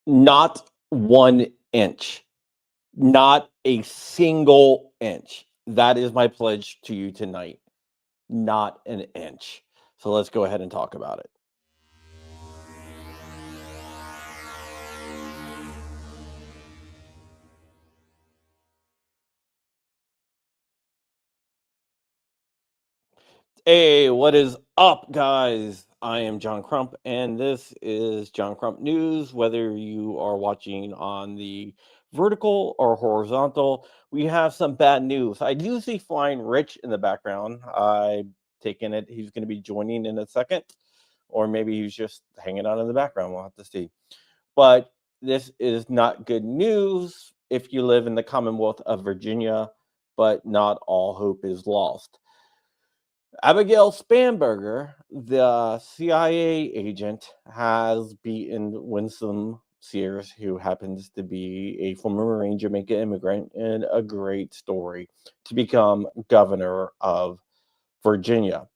Not 1 inch. Not a single inch. That is my pledge to you tonight. Not an inch. So let's go ahead and talk about it. Hey, what is up, guys? I am John Crump, and this is John Crump News. Whether you are watching on the vertical or horizontal, we have some bad news. I do see Flying Rich in the background. I'm taking it he's going to be joining in a second, or maybe he's just hanging out in the background. We'll have to see. But this is not good news if you live in the Commonwealth of Virginia, but not all hope is lost. Abigail Spanberger, the CIA agent, has beaten Winsome Sears, who happens to be a former Marine Jamaican immigrant and a great story, to become governor of Virginia.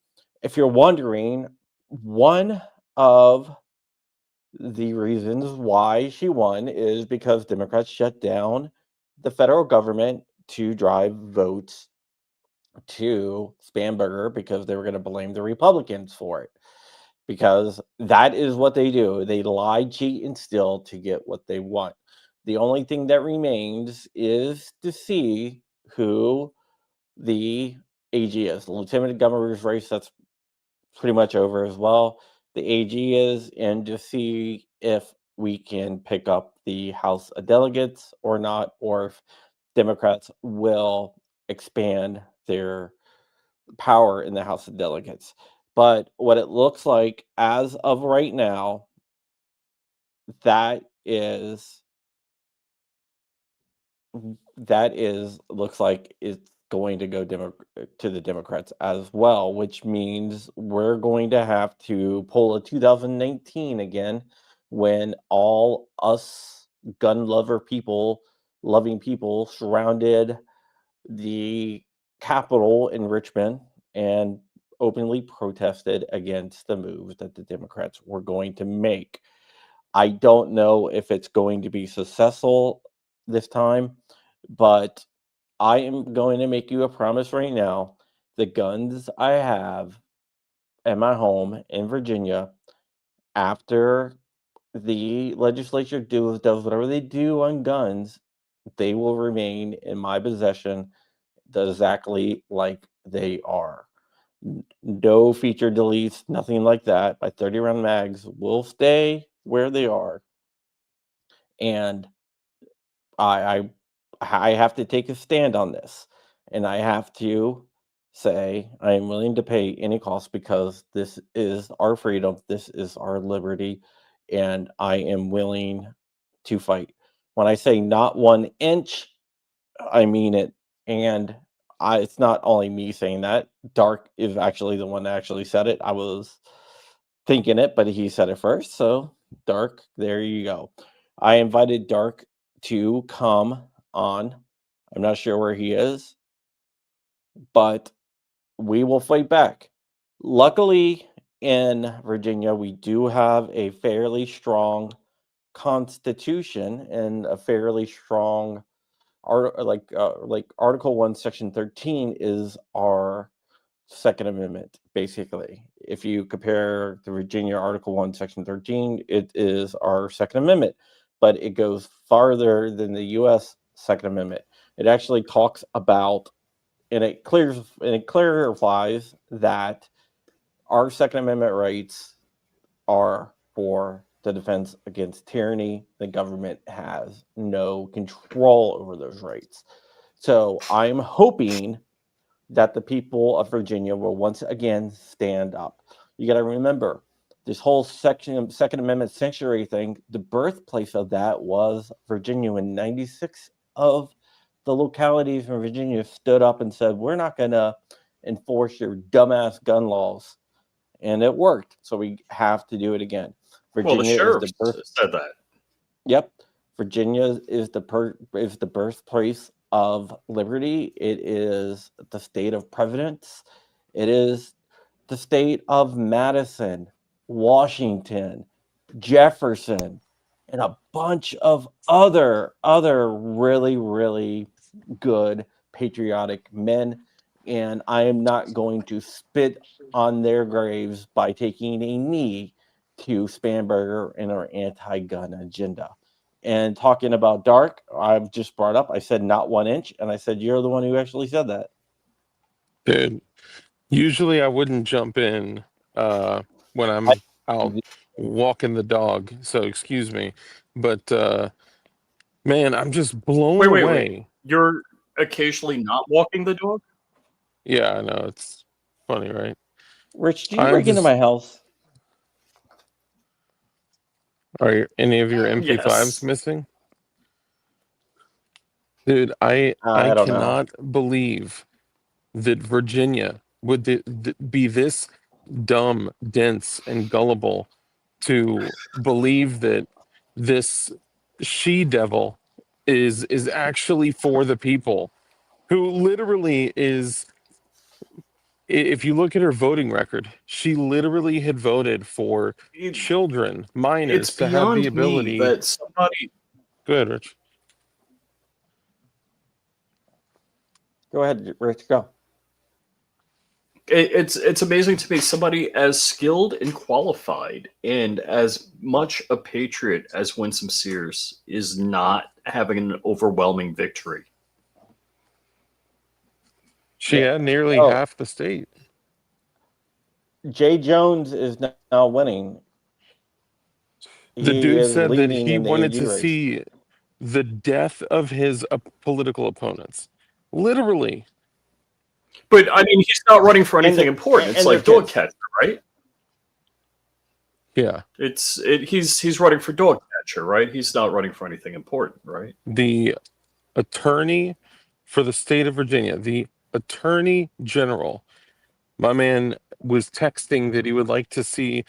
If you're wondering, one of the reasons why she won is because Democrats shut down the federal government to drive votes to Spanberger because they were going to blame the Republicans for it. Because that is what they do. They lie, cheat, and steal to get what they want. The only thing that remains is to see who the AG is. The lieutenant governor's race, that's pretty much over as well. The AG is, and to see if we can pick up the House of Delegates or not, or if Democrats will expand their power in the House of Delegates. But what it looks like as of right now, that is looks like it's going to go to the Democrats as well, which means we're going to have to pull a 2019 again, when all us loving people surrounded the Capitol in Richmond and openly protested against the moves that the Democrats were going to make. I don't know if it's going to be successful this time, but I am going to make you a promise right now. The guns I have at my home in Virginia, after the legislature does whatever they do on guns, they will remain in my possession exactly like they are. No feature deletes, nothing like that. My 30 round mags will stay where they are. And I I have to take a stand on this. And I have to say I am willing to pay any cost because this is our freedom, this is our liberty, and I am willing to fight. When I say not 1 inch, I mean it. And it's not only me saying that. Dark is actually the one that actually said it. I was thinking it, but he said it first. So, Dark, there you go. I invited Dark to come on. I'm not sure where he is, but we will fight back. Luckily, in Virginia, we do have a fairly strong constitution and a fairly strong like Article 1, Section 13 is our Second Amendment, basically. If you compare the Virginia Article 1, Section 13, it is our Second Amendment, but it goes farther than the U.S. Second Amendment. It actually talks about, and it clarifies that our Second Amendment rights are for the defense against tyranny. The government has no control over those rights. So I'm hoping that the people of Virginia will once again stand up. You got to remember, this whole Second Amendment sanctuary thing, the birthplace of that was Virginia. When 96 of the localities in Virginia stood up and said, we're not going to enforce your dumbass gun laws. And it worked. So we have to do it again. Virginia is the birth. Said that. Yep, Virginia is the birthplace of liberty. It is the state of presidents. It is the state of Madison, Washington, Jefferson, and a bunch of other really, really good patriotic men. And I am not going to spit on their graves by taking a knee to Spanberger and our anti-gun agenda. And talking about dark, I've just brought up, I said not 1 inch, and I said you're the one who actually said that. Dude, usually I wouldn't jump in when I'm out walking the dog, so excuse me. But man, I'm just blown away. Wait. You're occasionally not walking the dog? Yeah, I know. It's funny, right? Rich, do you break into my house? Are any of your MP5s missing? Dude, I cannot believe that Virginia would be this dumb, dense, and gullible to believe that this she-devil is actually for the people, who literally is. If you look at her voting record, she literally had voted for children, minors, to have the ability. That somebody. Go ahead, Rich. Go ahead, Rich. Go. It's amazing to me somebody as skilled and qualified and as much a patriot as Winsome Sears is not having an overwhelming victory. She had nearly half the state. Jay Jones is now winning. The dude said that he wanted to see the death of his political opponents. Literally. But I mean, he's not running for anything important. It's like dog catcher, right? Yeah. He's running for dog catcher, right? He's not running for anything important, right? The attorney for the state of Virginia, the attorney general, my man was texting that he would like to see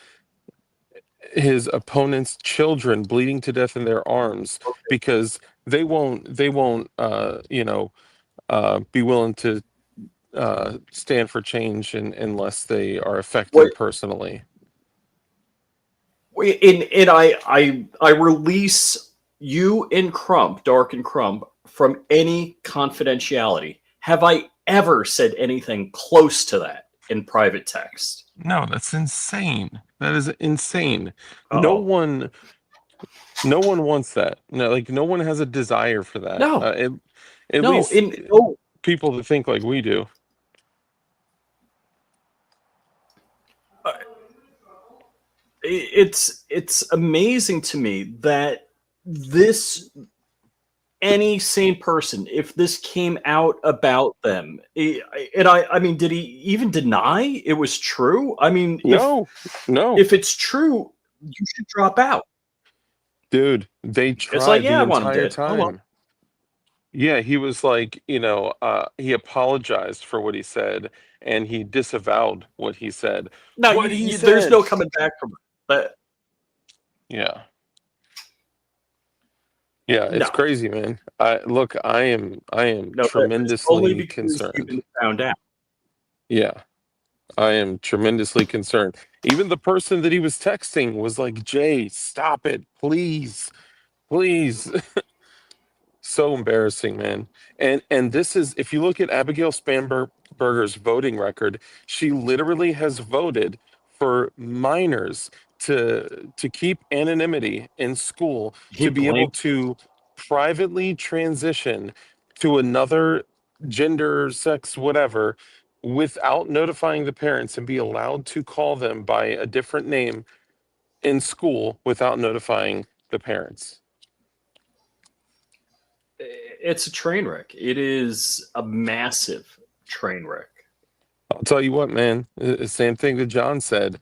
his opponent's children bleeding to death in their arms because they won't be willing to stand for change unless they are affected personally. And I release you and Crump, Dark and Crump, from any confidentiality. Have I ever said anything close to that in private text? No, that's insane. That is insane. No one wants that. No, like no one has a desire for that. No. At least people that think like we do. It's amazing to me that any sane person, if this came out about them, and I mean, did he even deny it was true? I mean, no. If it's true, you should drop out, dude. They tried the entire time. Oh, well. Yeah, he was like, he apologized for what he said, and he disavowed what he said. No, there's no coming back from that. Yeah. Yeah, it's crazy, man. I am tremendously concerned. You've been found out. Yeah, I am tremendously concerned. Even the person that he was texting was like, "Jay, stop it, please, please." So embarrassing, man. And this is, if you look at Abigail Spanberger's voting record, she literally has voted for minors to keep anonymity in school, to be able to privately transition to another gender, sex, whatever, without notifying the parents, and be allowed to call them by a different name in school without notifying the parents. It's a train wreck. It is a massive train wreck. I'll tell you what, man. The same thing that John said.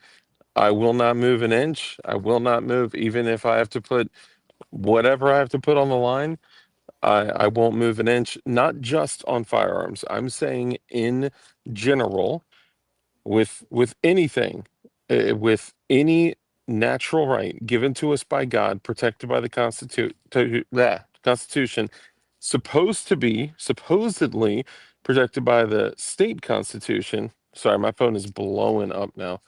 I will not move an inch. I will not move, even if I have to put whatever I have to put on the line. I won't move an inch, not just on firearms. I'm saying in general, with anything, with any natural right given to us by God, protected by the Constitution, supposedly protected by the state constitution. Sorry, my phone is blowing up now.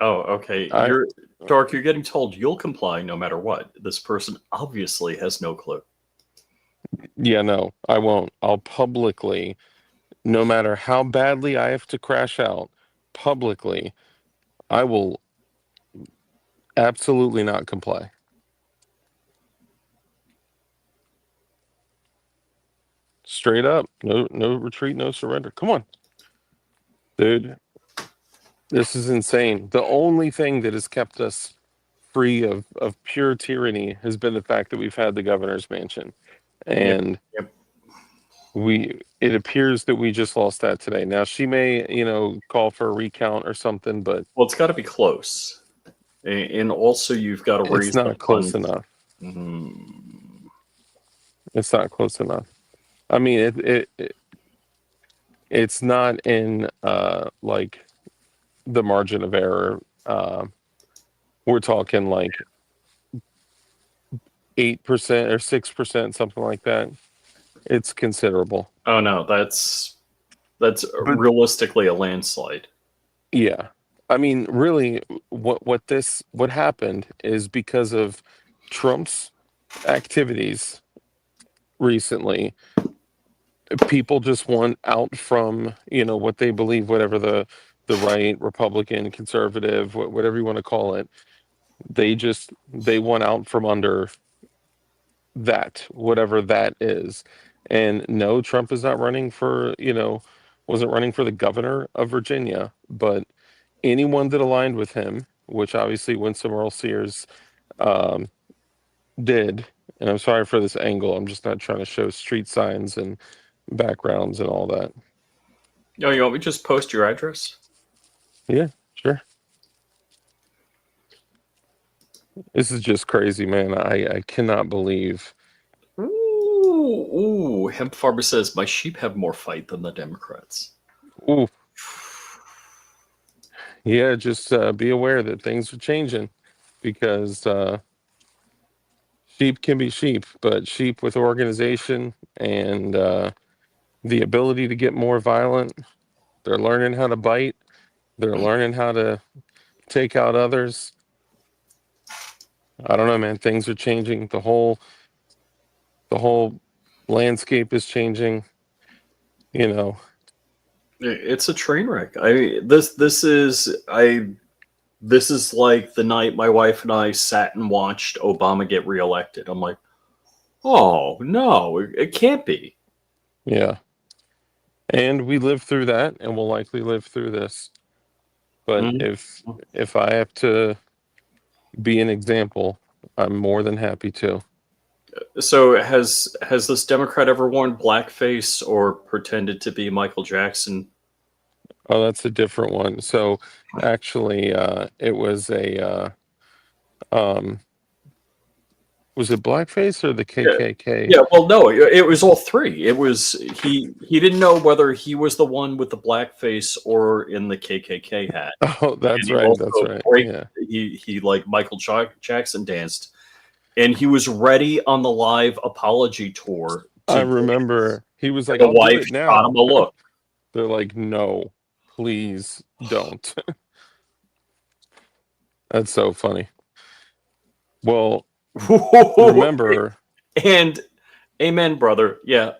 Oh, okay. I Dark. You're getting told you'll comply no matter what. This person obviously has no clue. Yeah, no, I won't. I'll publicly, no matter how badly I have to crash out, publicly, I will absolutely not comply. Straight up. No retreat, no surrender. Come on. Dude, this is insane. The only thing that has kept us free of pure tyranny has been the fact that we've had the governor's mansion. Yep. And Yep. it appears that we just lost that today. Now she may, call for a recount or something, but Well, it's got to be close, and also you've got to it's raise the not close funds. enough. Mm, It's not close enough. I mean, it's not in like the margin of error. We're talking like 8% or 6%, something like that. It's considerable. oh no, that's But realistically a landslide. yeah, I mean, really, what happened is because of Trump's activities recently. People just want out from what they believe, whatever the right, Republican, conservative, whatever you want to call it. They want out from under that, whatever that is. And no, Trump is not running for, wasn't running for the governor of Virginia, but anyone that aligned with him, which obviously Winsome Earl Sears um, did. And I'm sorry for this angle. I'm just not trying to show street signs and backgrounds and all that. Oh, you want me to just post your address? Yeah, sure. This is just crazy, man. I cannot believe. Ooh, Hemp Farmer says my sheep have more fight than the Democrats. Ooh, yeah, just be aware that things are changing because sheep can be sheep, but sheep with organization and the ability to get more violent, they're learning how to bite, they're learning how to take out others. I don't know, man. Things are changing. The whole landscape is changing. You know, It's a train wreck. This is like the night my wife and I sat and watched Obama get reelected. I'm like, oh no, it can't be. yeah. And we lived through that, and we'll likely live through this. But Mhm. if I have to be an example, I'm more than happy to. So has this Democrat ever worn blackface or pretended to be Michael Jackson? Oh, that's a different one. So actually, it um, was it blackface or the Yeah, KKK? yeah. Well, no, it was all three. It was he didn't know whether he was the one with the blackface or in the KKK hat, Oh, and that's he right. That's also right. break. Yeah, He like Michael Jackson danced, and he was ready on the live apology tour I to dance. remember he was And like, the "I'll do wife it shot him now." a look. They're like, "No, please don't." That's so funny. Well, remember, And amen, brother. Yeah,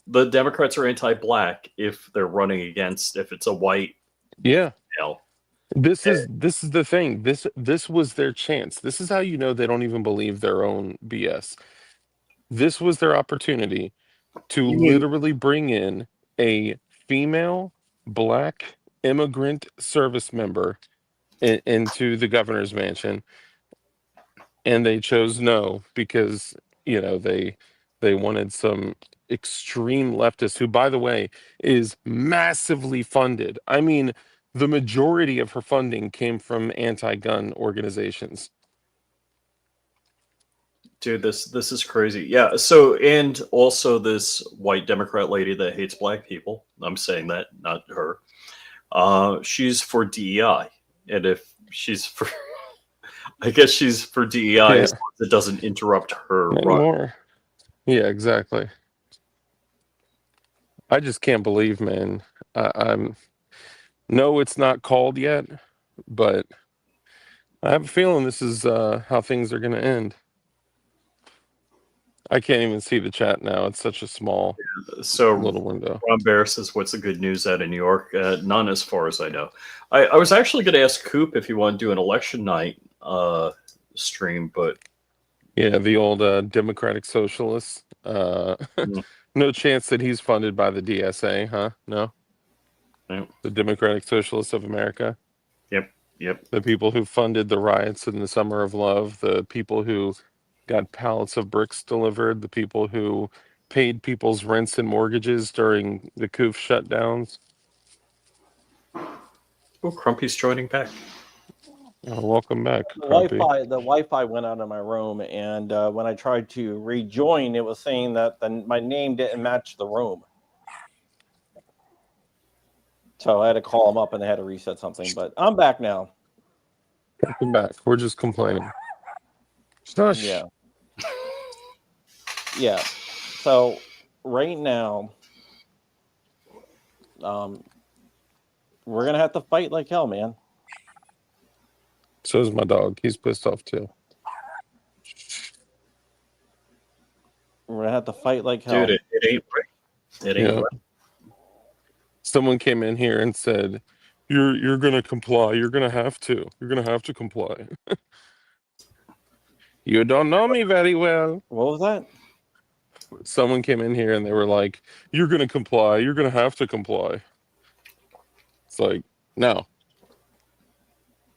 the Democrats are anti-black if they're running against if it's a white yeah, male. this is the thing. This was their chance. This is how you know they don't even believe their own BS. This was their opportunity to You mean literally bring in a female black immigrant service member into the governor's mansion, and they chose no because they wanted some extreme leftist who, by the way, is massively funded. I mean, the majority of her funding came from anti-gun organizations. dude, this is crazy. Yeah. So and also this white Democrat lady that hates black people. I'm saying that, not her. She's for DEI, and if she's for, I guess she's for DEI Yeah, as long as it doesn't interrupt her run. anymore. Yeah, exactly. I just can't believe, man. I'm no, it's not called yet, but I have a feeling this is how things are going to end. I can't even see the chat now. It's such a small So little window. Ron Bear says, "What's the good news out of New York?" None, as far as I know. I was actually going to ask Coop if he wanted to do an election night stream, but Yeah, the old Democratic Socialists. No chance that he's funded by the DSA, huh? No? Yep. The Democratic Socialists of America? Yep. The people who funded the riots in the Summer of Love, the people who got pallets of bricks delivered, the people who paid people's rents and mortgages during the COOF shutdowns. Oh, Crumpy's joining back. Oh, welcome back, The Crumpy. Wi-Fi went out in my room, and when I tried to rejoin, it was saying that my name didn't match the room. So I had to call them up, and they had to reset something. But I'm back now. Welcome back. We're just complaining. Shush. Yeah. Yeah. So right now, we're gonna have to fight like hell, man. So is my dog. He's pissed off too. We're gonna have to fight like hell. Dude, it ain't right. It ain't right. Someone came in here and said, "You're gonna comply. You're gonna have to. You're gonna have to comply." You don't know me very well. What was that? Someone came in here and they were like, "You're gonna comply. You're gonna have to comply." It's like, no.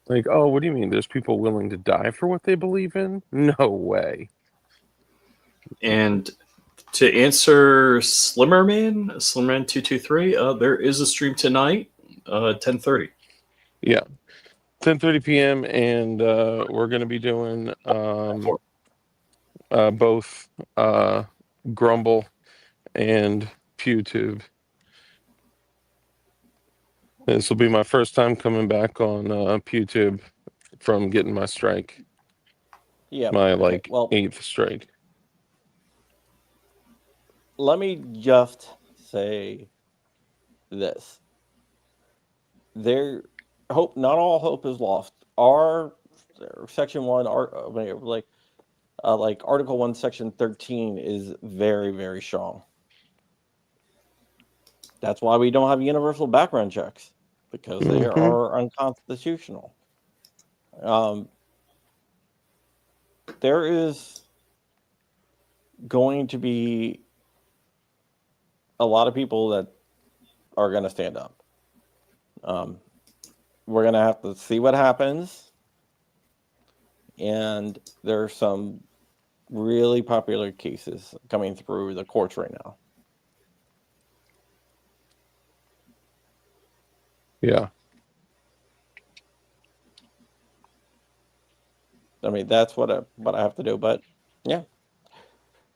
Like, oh, what do you mean? There's people willing to die for what they believe in? No way. And to answer Slimmerman223, there is a stream tonight, 10:30. Yeah, 10:30 p.m. and we're gonna be doing both Grumble and PewTube. This will be my first time coming back on PewTube from getting my strike. Yeah. My okay, 8th strike. Let me just say this. Not all hope is lost. Our section 1, like Article 1, Section 13 is very, very strong. That's why we don't have universal background checks, because they are unconstitutional. There is going to be a lot of people that are going to stand up. We're going to have to see what happens. And there are some really popular cases coming through the courts right now. Yeah. I mean, that's what I have to do. But yeah,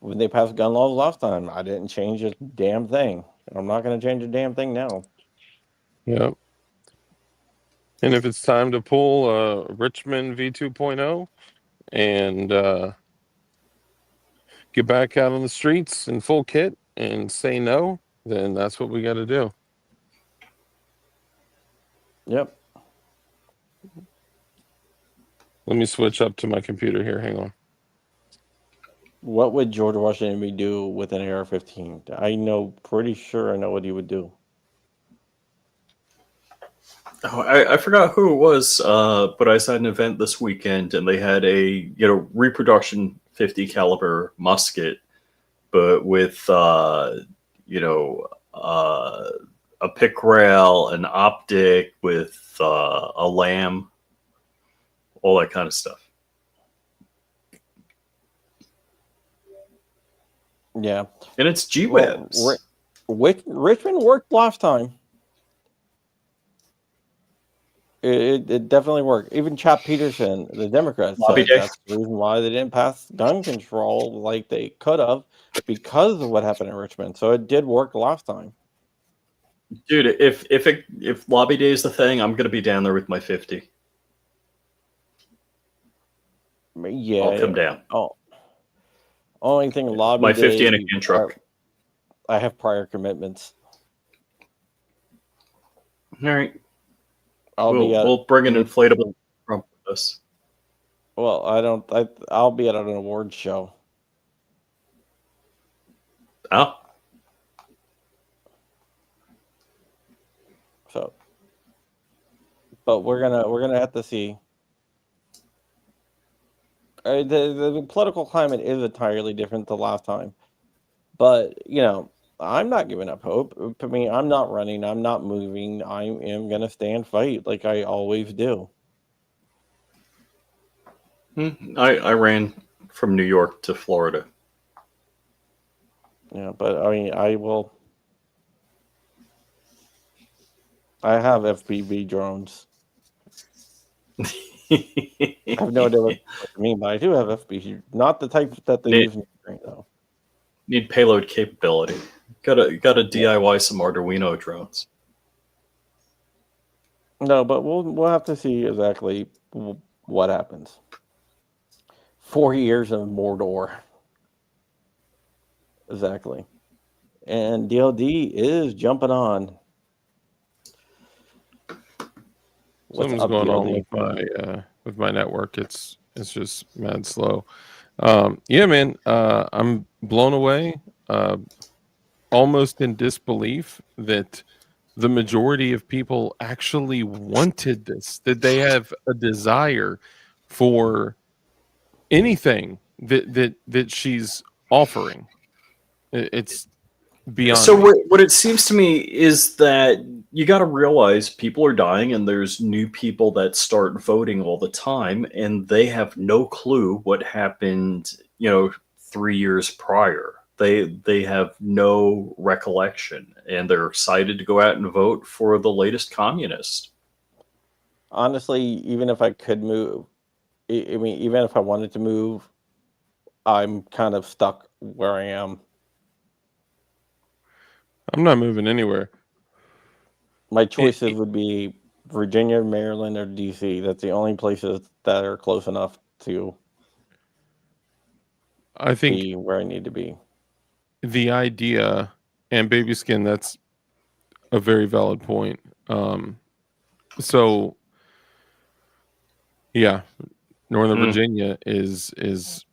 when they passed gun laws last time, I didn't change a damn thing. I'm not going to change a damn thing now. Yep. And if it's time to pull Richmond V2.0 and get back out on the streets in full kit and say no, then that's what we got to do. Yep. Let me switch up to my computer here. Hang on. What would George Washington do with an AR-15? Pretty sure I know what he would do. Oh, I forgot who it was, but I was at an event this weekend, and they had a reproduction 50 caliber musket, but with a pick rail, an optic with a lamb, all that kind of stuff. Yeah. And it's G-Webs. Richmond worked last time. It definitely worked. Even Chap Peterson, the Democrats, said that's the reason why they didn't pass gun control like they could have, because of what happened in Richmond. So it did work last time. Dude, if lobby day is the thing, I'm gonna be down there with my 50. Yeah, I'll come down. Oh, only thing lobby my day, 50 and a can truck. I have prior commitments. All right. We'll bring an inflatable Crump with us. Well, I don't. I'll be at an awards show. Oh, So, but we're gonna have to see. The political climate is entirely different the last time, but I'm not giving up hope. I mean, I'm not running. I'm not moving. I am gonna stay and fight like I always do. I ran from New York to Florida. Yeah, but I mean, I will. I have FPV drones. I have no idea what you mean, but I do have FPV. Not the type that they use in Ukraine, though. Need payload capability. Gotta DIY some Arduino drones. No, but we'll have to see exactly what happens. 4 years of Mordor. Exactly. And DLD is jumping on. What's Something's up, going on DLD? with my network. It's just mad slow. Yeah, man. I'm blown away, almost in disbelief that the majority of people actually wanted this. That they have a desire for anything that she's offering. It's beyond So me. what it seems to me is that you got to realize people are dying, and there's new people that start voting all the time, and they have no clue what happened, 3 years prior. They have no recollection, and they're excited to go out and vote for the latest communist. Honestly, even if I could move, I mean, even if I wanted to move, I'm kind of stuck where I am. I'm not moving anywhere. My choices would be Virginia, Maryland, or DC. That's the only places that are close enough to I think be where I need to be. the idea, and baby skin, that's a very valid point. So yeah, Northern Virginia is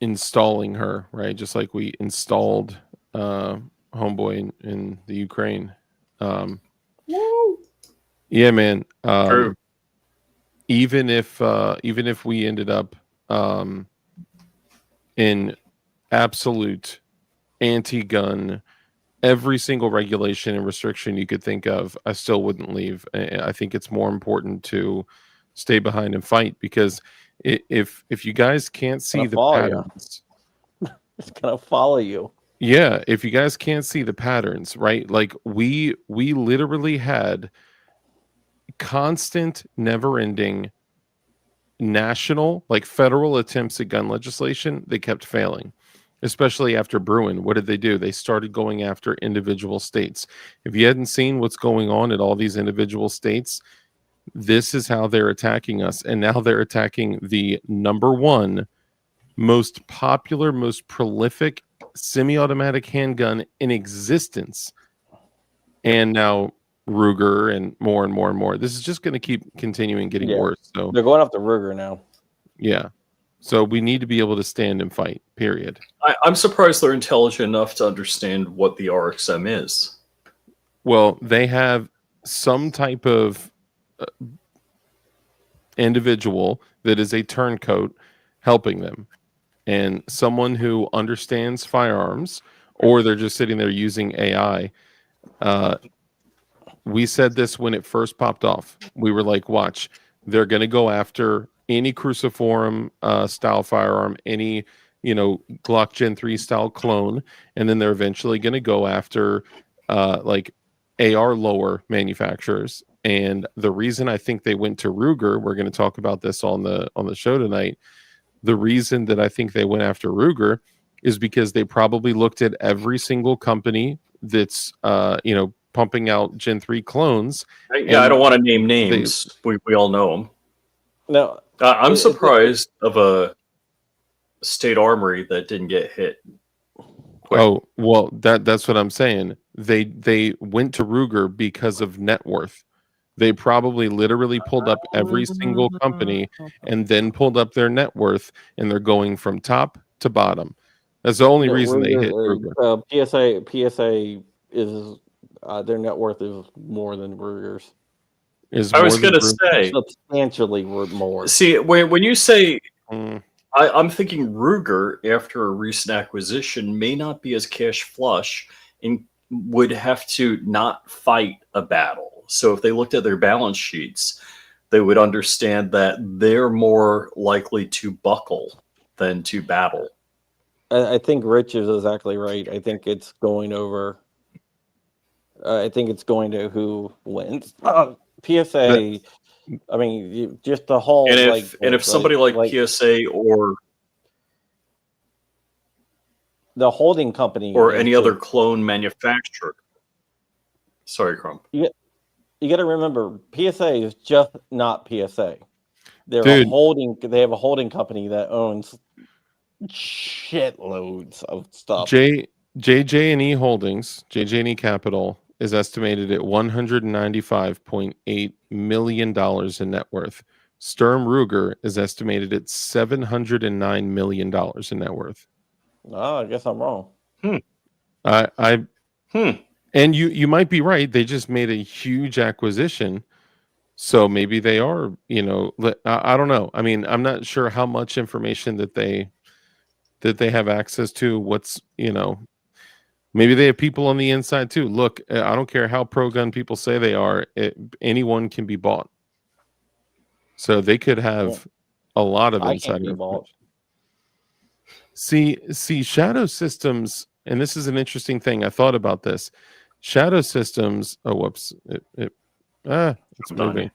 installing her, right? Just like we installed homeboy in the Ukraine. Yeah, man. True. Even if we ended up in absolute anti-gun, every single regulation and restriction you could think of, I still wouldn't leave. I think it's more important to stay behind and fight, because if you guys can't see the patterns, it's gonna follow you. yeah, if you guys can't see the patterns, right? Like we literally had constant, never-ending national, like federal attempts at gun legislation. They kept failing, especially after Bruin. What did they do? They started going after individual states. If you hadn't seen what's going on at all these individual states, this is how they're attacking us. And now they're attacking the number one most popular, most prolific semi-automatic handgun in existence. And now Ruger and more and more and more. This is just going to keep continuing getting worse. So they're going after Ruger now. Yeah. So we need to be able to stand and fight, period. I'm surprised they're intelligent enough to understand what the RXM is. Well, they have some type of individual that is a turncoat helping them, and someone who understands firearms, or they're just sitting there using AI. We said this when it first popped off. We were like, watch, they're going to go after any cruciform style firearm, any Glock Gen 3 style clone, and then they're eventually going to go after like AR lower manufacturers. And the reason I think they went to Ruger, we're going to talk about this on the show tonight. The reason that I think they went after Ruger is because they probably looked at every single company that's pumping out Gen 3 clones. Yeah, I don't want to name names. We all know them. No, I'm surprised of a state armory that didn't get hit. Quick. Oh, well, that's what I'm saying. They went to Ruger because of net worth. They probably literally pulled up every single company and then pulled up their net worth, and they're going from top to bottom. That's the only No, reason they hit Ruger. PSA is their net worth is more than Ruger's. Is I more was than going to Ruger. say, Substantially more. see, when you say, Mm, I'm thinking Ruger, after a recent acquisition, may not be as cash flush and would have to not fight a battle. So if they looked at their balance sheets, they would understand that they're more likely to buckle than to battle. I think Rich is exactly right. I think it's going over. I think it's going to who wins. PSA. I mean, just the whole And if somebody like PSA or the holding company or is any just, other clone manufacturer. Sorry, Crump. you got to remember, PSA is just not PSA. They're Dude. a holding. They have a holding company that owns shitloads of stuff. JJ&E Holdings, JJ&E Capital, is estimated at $195.8 million in net worth. Sturm Ruger is estimated at $709 million in net worth. Oh, I guess I'm wrong. And you might be right. They just made a huge acquisition. So maybe they are, I don't know. I mean, I'm not sure how much information that they have access to. What's, maybe they have people on the inside too. Look, I don't care how pro-gun people say they are. Anyone can be bought. So they could have a lot of insider information. See, Shadow Systems, and this is an interesting thing. I thought about this. Shadow Systems. Oh, whoops! It's moving.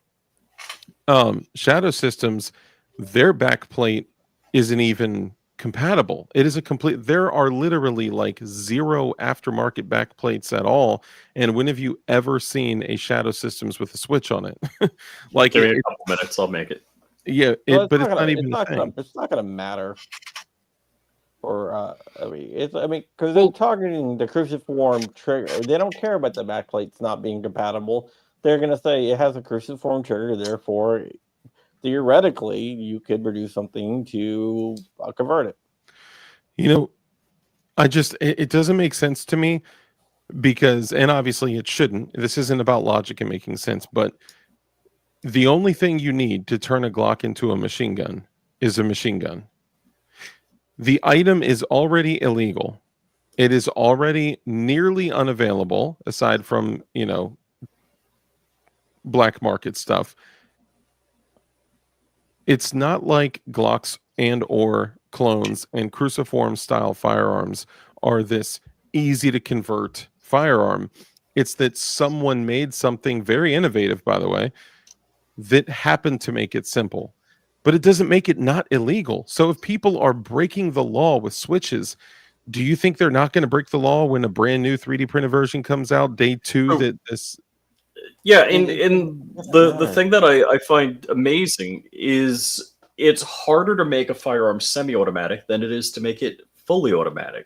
Shadow Systems, their backplate isn't even compatible. It is a complete. There are literally like 0 aftermarket backplates at all. And when have you ever seen a Shadow Systems with a switch on it? Like, give me a couple minutes, I'll make it. Yeah, Well, but it's not even it's a not thing. it's not gonna matter. Or because they're targeting the cruciform trigger. They don't care about the backplates not being compatible. They're gonna say it has a cruciform trigger, therefore, theoretically, you could produce something to convert it. It doesn't make sense to me because, and obviously it shouldn't. This isn't about logic and making sense, but the only thing you need to turn a Glock into a machine gun is a machine gun. The item is already illegal. It is already nearly unavailable, aside from, black market stuff. It's not like Glocks and or clones and cruciform style firearms are this easy to convert firearm. It's that someone made something very innovative, by the way, that happened to make it simple. But it doesn't make it not illegal. So if people are breaking the law with switches, do you think they're not going to break the law when a brand new 3D printed version comes out day 2? The thing that I find amazing is it's harder to make a firearm semi-automatic than it is to make it fully automatic.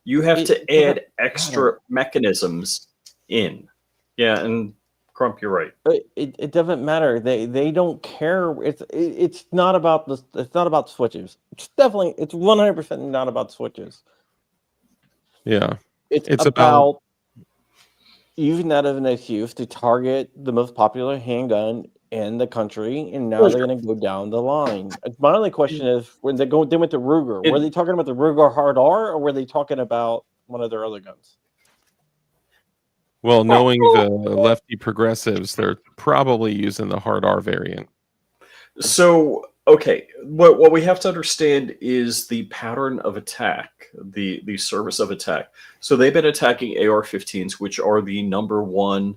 You have to add extra mechanisms in. Yeah, and Crump, you're right. It doesn't matter. They don't care. It's not about the. It's not about switches. It's 100% not about switches. Yeah, it's about using that as an excuse to target the most popular handgun in the country, and now they're going to go down the line. My only question is, when they went to Ruger, were they talking about the Ruger Hard R, or were they talking about one of their other guns? Well, knowing the lefty progressives, they're probably using the Hard R variant. So, okay, what we have to understand is the pattern of attack, the service of attack. So they've been attacking AR-15s, which are the #1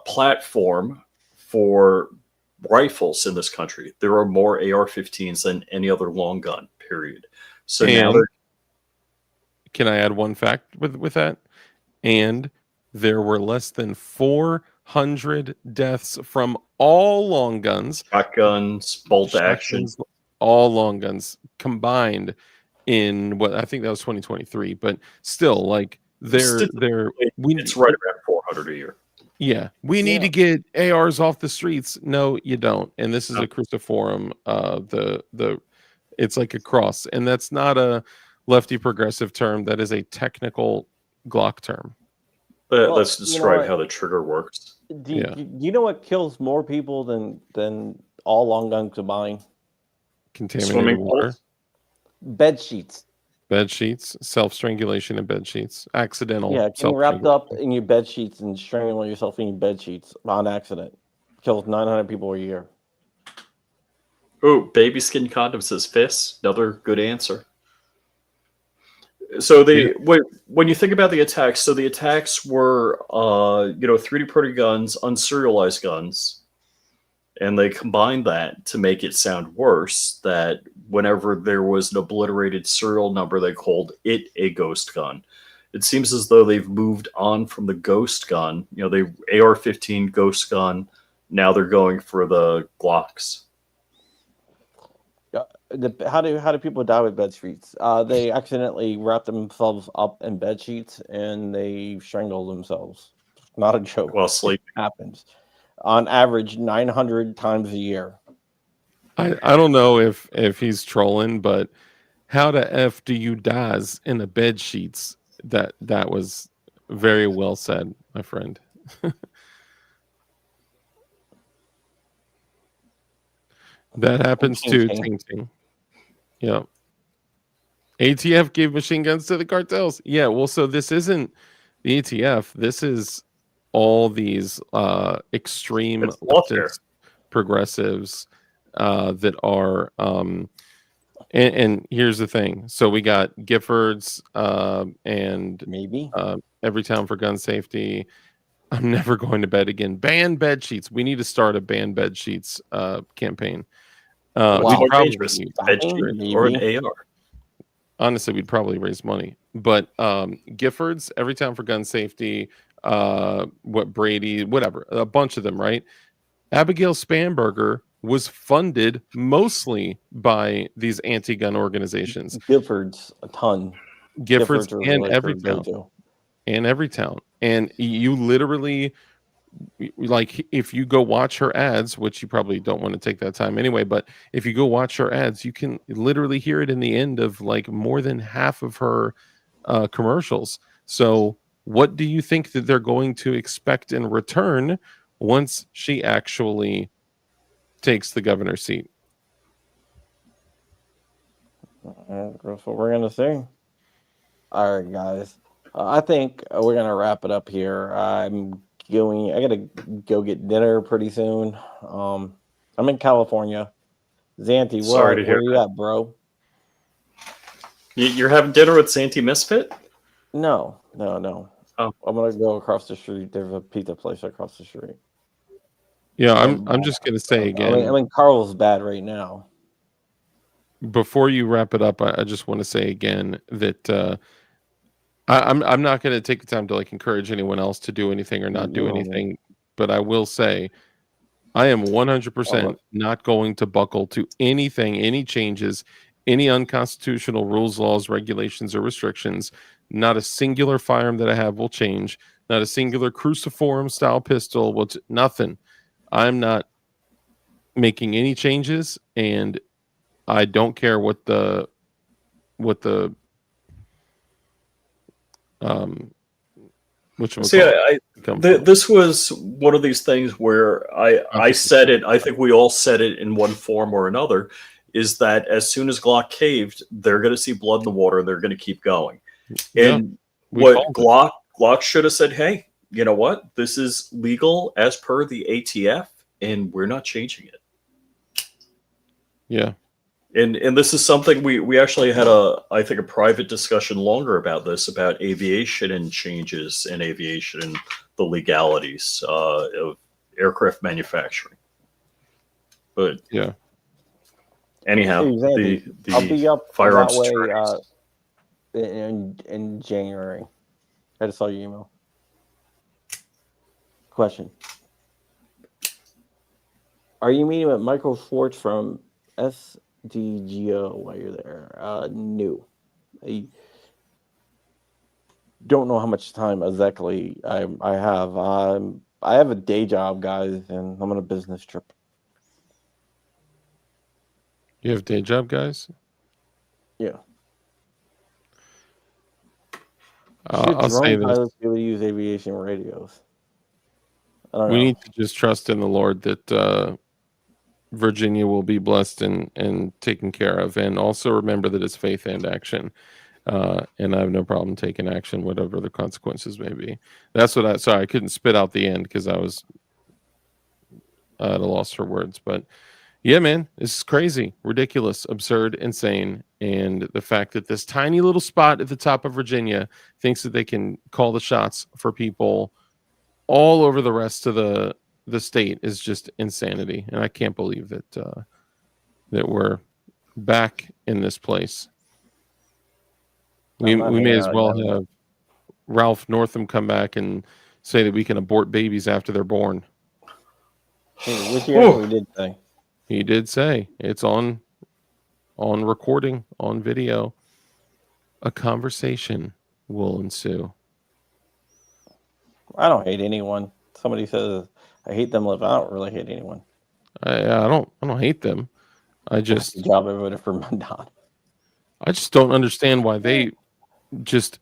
platform for rifles in this country. There are more AR-15s than any other long gun, period. So now they're... Can I add one fact with that? And there were less than 400 deaths from all long guns, shotguns, bolt action, all long guns combined in what I think that was 2023. But still, like it's right around 400 a year. Yeah, we need to get ARs off the streets. No, you don't. And this is a cruciform. It's like a cross, and that's not a lefty progressive term. That is a technical Glock term. Let's describe how the trigger works. Do you know what kills more people than all long guns combined? Contaminated water. Bed sheets. Bed sheets, self-strangulation in bed sheets, accidental. Yeah, getting wrapped up in your bed sheets and strangling yourself in your bed sheets on accident kills 900 people a year. Oh, baby skin condom says fists. Another good answer. So when you think about the attacks, so the attacks were 3D printed guns, unserialized guns, and they combined that to make it sound worse. That whenever there was an obliterated serial number, they called it a ghost gun. It seems as though they've moved on from the ghost gun. They AR-15 ghost gun. Now they're going for the Glocks. How do people die with bed sheets? They accidentally wrap themselves up in bed sheets and they strangle themselves. Not a joke. While sleeping. It happens on average 900 times a year. I don't know if he's trolling, but how the F do you dies in the bed sheets? That was very well said, my friend. That happens too. Ting. Yeah. ATF gave machine guns to the cartels. Yeah, well, so this isn't the ATF. This is all these extreme leftist progressives that are and here's the thing. So we got Giffords and maybe Every Town for Gun Safety. I'm never going to bed again. Ban bed sheets. We need to start a ban bed sheets campaign. We'd probably bed sheet or an AR. Honestly, we'd probably raise money. But Giffords, Every Town for Gun Safety, Brady, whatever, a bunch of them, right? Abigail Spanberger was funded mostly by these anti-gun organizations. Giffords, a ton. Giffords and Everytown. And Everytown. And you literally, like, if you go watch her ads, which you probably don't want to take that time anyway, but if you go watch her ads, you can literally hear it in the end of like more than half of her commercials. So what do you think that they're going to expect in return once she actually takes the governor's seat? That's what we're going to see. All right, guys. I think we're going to wrap it up here. I got to go get dinner pretty soon. I'm in California. Xanti, where you at, bro? You're having dinner with Xanti Misfit? No. Oh. I'm going to go across the street. There's a pizza place across the street. Yeah, I'm just going to say again. I'm in Carlsbad right now. Before you wrap it up, I just want to say again that I'm not going to take the time to like encourage anyone else to do anything or not do anything, but I will say I am 100% not going to buckle to anything, any changes, any unconstitutional rules, laws, regulations, or restrictions. Not a singular firearm that I have will change. Not a singular cruciform style pistol. Nothing. I'm not making any changes, and I don't care what the this was one of these things where I said it. I think we all said it in one form or another. Is that as soon as Glock caved, they're going to see blood in the water. They're going to keep going. And what Glock should have said, hey, you know what? This is legal as per the ATF, and we're not changing it. Yeah. And this is something we actually had a private discussion longer about this, about aviation and changes in aviation and the legalities of aircraft manufacturing. But yeah. Anyhow, I'll be up firearms that way in January. I just saw your email. Question: are you meeting with Michael Schwartz from SDGO while you're there? No. I don't know how much time exactly I have. I have a day job, guys, and I'm on a business trip. You have a day job, guys? Yeah. Should I'll say drone this. pilots be able to use aviation radios? I don't We know. need to just trust in the Lord that Virginia will be blessed and taken care of. And also remember that it's faith and action. And I have no problem taking action, whatever the consequences may be. That's what sorry, I couldn't spit out the end because I was at a loss for words. But yeah, man, this is crazy, ridiculous, absurd, insane. And the fact that this tiny little spot at the top of Virginia thinks that they can call the shots for people all over the rest of the state is just insanity. And I can't believe that we're back in this place. We I'm not may hanging as out well again. have Ralph Northam come back and say that we can abort babies after they're born. Which he actually did say. He did say it's on recording, on video. A conversation will ensue. I don't hate anyone. Somebody says I hate them live. I don't really hate anyone. I don't hate them. I Good just job. I voted for Madonna. don't understand why they just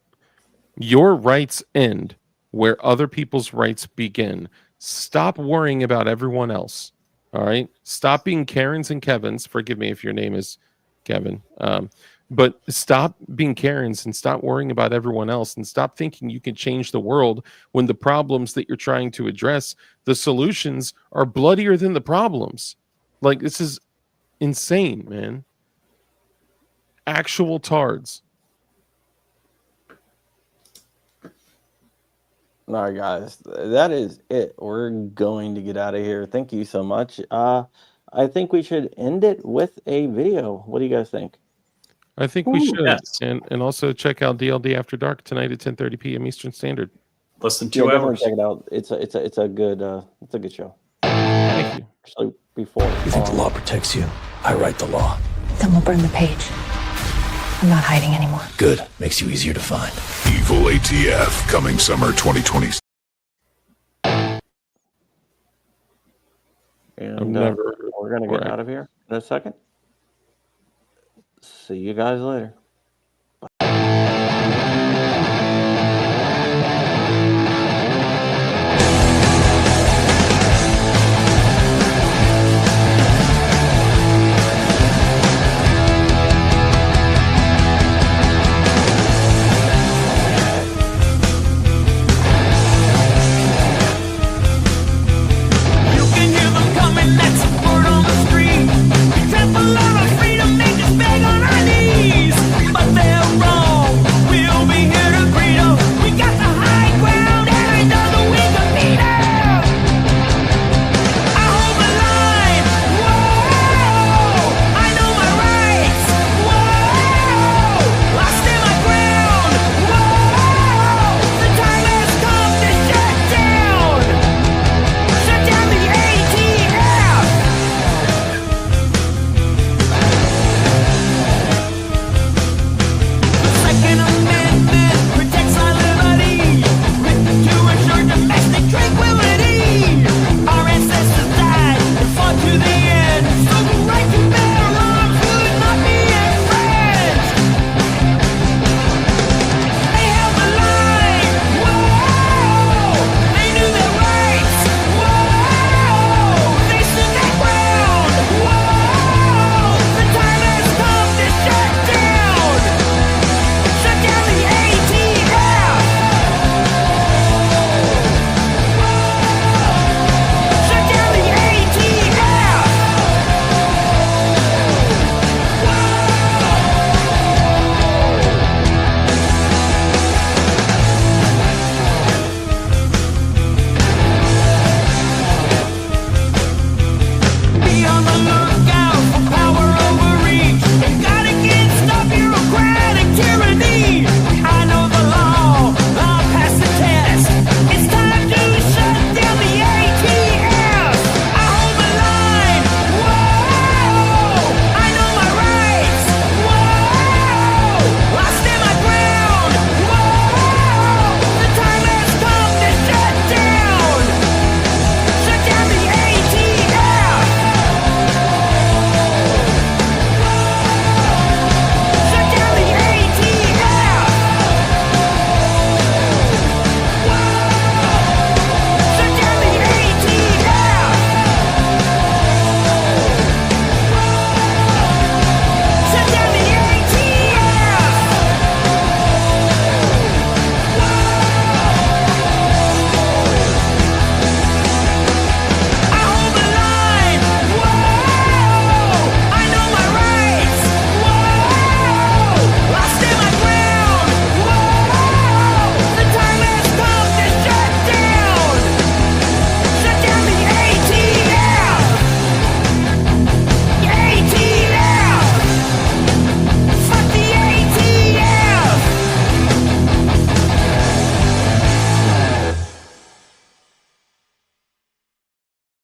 your rights end where other people's rights begin. Stop worrying about everyone else. All right. Stop being Karens and Kevins. Forgive me if your name is Kevin. But stop being Karens and stop worrying about everyone else and stop thinking you can change the world when the problems that you're trying to address, the solutions are bloodier than the problems. Like, this is insane, man. Actual tards. All right, guys, that is it. We're going to get out of here. Thank you so much. I think we should end it with a video. What do you guys think? I think we should. Yes. And also check out DLD After Dark tonight at 10:30 p.m. Eastern Standard. Less than Yeah, 2 definitely hours. check it out. It's a good show. Thank you. Especially before. You think the law protects you? I write the law. Then we'll burn the page. I'm not hiding anymore. Good. Makes you easier to find. Evil ATF coming summer 2020. And never we're gonna get out of here in a second. See you guys later.